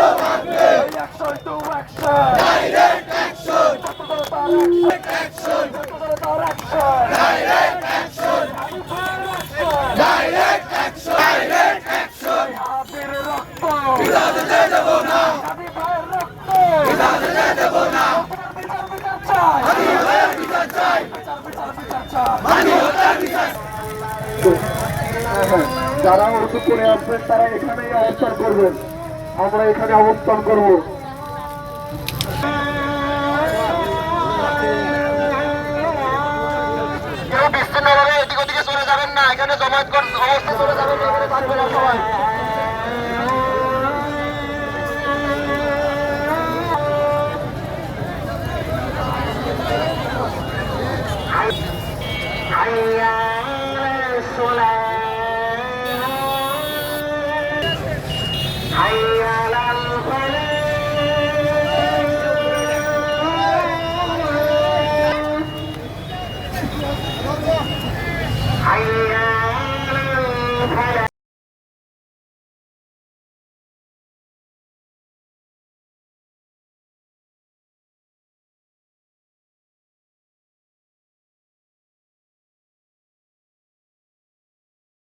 Action to action. Direct action. Action. Direct action. Direct action. Direct action. Abir rokto. Kita jete debo na. Abi bhai rokto. Kita jete debo na. Bicar chai. Mani hotar bicar chai. Bicar chai. Mani hotar bicar. যারা উর্দু করে আসবেন তারা এখানেই অবস্থান করবেন, আমরা এখানে অবস্থান করব। কেউ বিচ্ছিন্নভাবে এদিক ওদিকে চলে যাবেন না, এখানে জমায়েত অবস্থা চলে যাবেন না, এখানে থাকবেন না সবাই। حي على الفلاح